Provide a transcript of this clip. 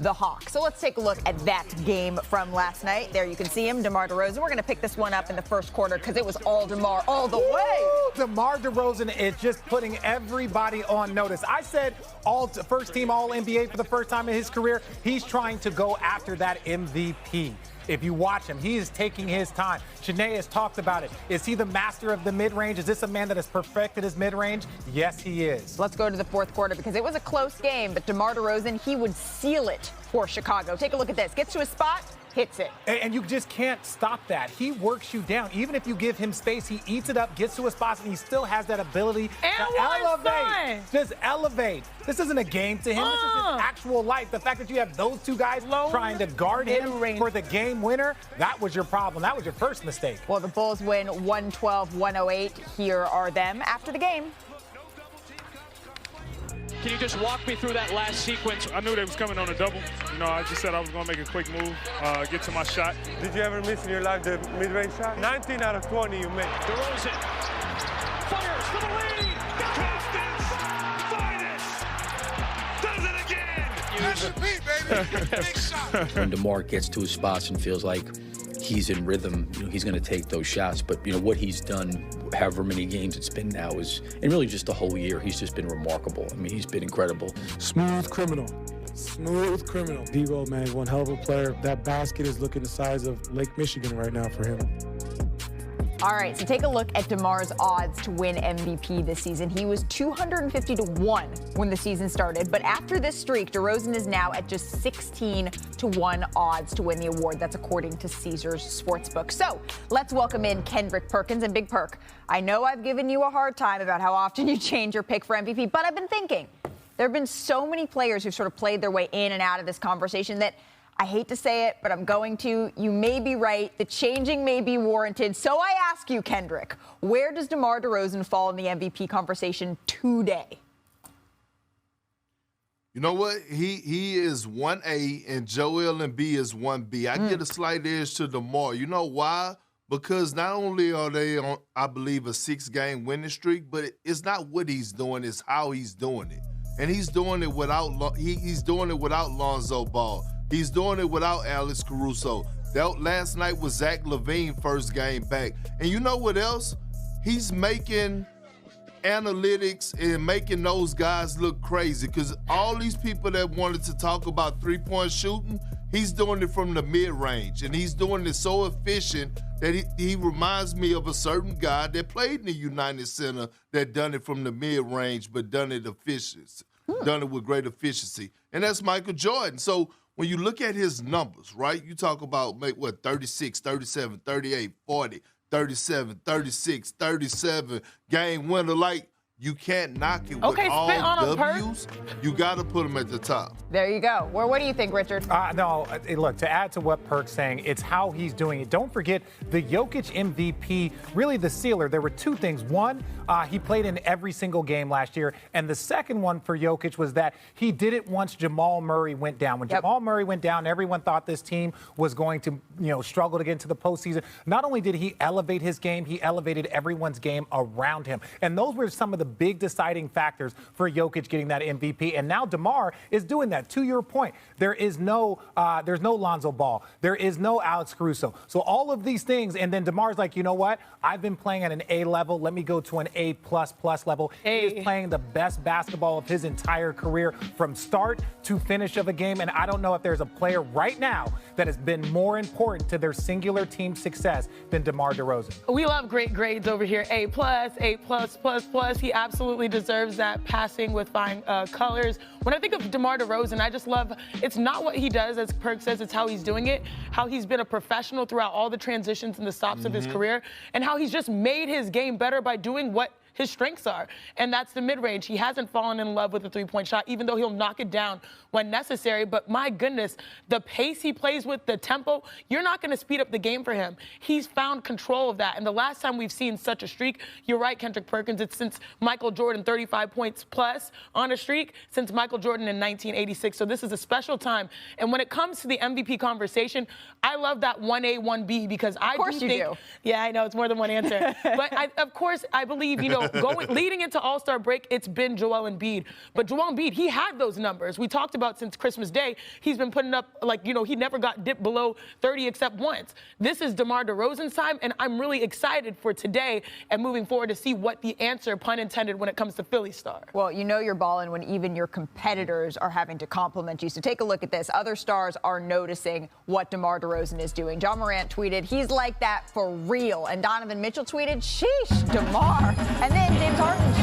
the Hawks. So let's take a look at that game from last night. There you can see him, DeMar DeRozan. We're going to pick this one up in the first quarter because it was all DeMar all the way. DeMar DeRozan is just putting everybody on notice. I said first team All-NBA for the first time in his career. He's trying to go after that MVP. If you watch him, he is taking his time. Shanae has talked about it. Is he the master of the mid-range? Is this a man that has perfected his mid-range? Yes, he is. Let's go to the fourth quarter because it was a close game, but DeMar DeRozan, he would seal it for Chicago. Take a look at this. Gets to his spot, hits it. And you just can't stop that. He works you down. Even if you give him space, he eats it up, gets to his spots, and he still has that ability to elevate. Just elevate. This isn't a game to him. This is his actual life. The fact that you have those two guys trying to guard him for the game winner, that was your problem. That was your first mistake. Well, the Bulls win 112-108. Here are them after the game. Can you just walk me through that last sequence? I knew they was coming on a double. You know, I just said I was going to make a quick move, get to my shot. Did you ever miss in your life the mid-range shot? 19 out of 20 you made. DeRozan fires for the lead. Constance finest does it again. That's a beat, baby. Big shot. When DeMar gets to his spots and feels like he's in rhythm, you know, he's going to take those shots. But, you know, what he's done, however many games it's been now, and really just the whole year, he's just been remarkable. I mean, he's been incredible. Smooth criminal. Smooth criminal. D-Roll, man, one hell of a player. That basket is looking the size of Lake Michigan right now for him. All right, so take a look at DeMar's odds to win MVP this season. He was 250-1 when the season started, but after this streak, DeRozan is now at just 16-1 odds to win the award. That's according to Caesars Sportsbook. So let's welcome in Kendrick Perkins. And Big Perk, I know I've given you a hard time about how often you change your pick for MVP, but I've been thinking there have been so many players who've sort of played their way in and out of this conversation that I hate to say it, but I'm going to. You may be right. The changing may be warranted. So I ask you, Kendrick, where does DeMar DeRozan fall in the MVP conversation today? You know what? He is 1A and Joel Embiid is 1B. I get a slight edge to DeMar. You know why? Because not only are they on, I believe, a 6-game winning streak, but it's not what he's doing, it's how he's doing it. And he's doing it without he's doing it without Lonzo Ball. He's doing it without Alex Caruso. That last night was Zach LaVine first game back. And you know what else? He's making analytics and making those guys look crazy because all these people that wanted to talk about three-point shooting, he's doing it from the mid-range. And he's doing it so efficient that he reminds me of a certain guy that played in the United Center that done it from the mid-range but done it done it with great efficiency. And that's Michael Jordan. So when you look at his numbers, right, you talk about, 36, 37, 38, 40, 37, 36, 37, game winner. Like, you can't knock it with all W's. You got to put them at the top. There you go. Well, what do you think, Richard? No, look, to add to what Perk's saying, it's how he's doing it. Don't forget, the Jokic MVP, really the sealer, there were two things. One, he played in every single game last year. And the second one for Jokic was that he did it once Jamal Murray went down. When Jamal Murray went down, everyone thought this team was going to, struggle to get into the postseason. Not only did he elevate his game, he elevated everyone's game around him. And those were some of the big deciding factors for Jokic getting that MVP. And now DeMar is doing that. To your point, there's no Lonzo Ball. There is no Alex Caruso. So all of these things, and then DeMar's like, you know what? I've been playing at an A level. Let me go to an A++ level. He is playing the best basketball of his entire career from start to finish of a game. And I don't know if there's a player right now that has been more important to their singular team success than DeMar DeRozan. We love great grades over here. A+, A++++. He absolutely deserves that, passing with fine colors. When I think of DeMar DeRozan, I just love, it's not what he does, as Perk says, it's how he's doing it, how he's been a professional throughout all the transitions and the stops of his career, and how he's just made his game better by doing what his strengths are, and that's the mid-range. He hasn't fallen in love with the three-point shot, even though he'll knock it down when necessary. But my goodness, the pace he plays with, the tempo, you're not going to speed up the game for him. He's found control of that. And the last time we've seen such a streak, you're right, Kendrick Perkins, it's since Michael Jordan, 35 points plus on a streak, since Michael Jordan in 1986. So this is a special time. And when it comes to the MVP conversation, I love that 1A, 1B, because I do think... Of course you do. Yeah, I know, it's more than one answer. But of course, I believe, leading into All-Star break, it's been Joel Embiid. But Joel Embiid, he had those numbers. We talked about since Christmas Day, he's been putting up, like, you know, he never got dipped below 30 except once. This is DeMar DeRozan's time, and I'm really excited for today and moving forward to see what the answer, pun intended, when it comes to Philly star. Well, you know you're balling when even your competitors are having to compliment you. So take a look at this. Other stars are noticing what DeMar DeRozan is doing. John Morant tweeted, "He's like that for real." And Donovan Mitchell tweeted, "Sheesh, DeMar." And then James Harden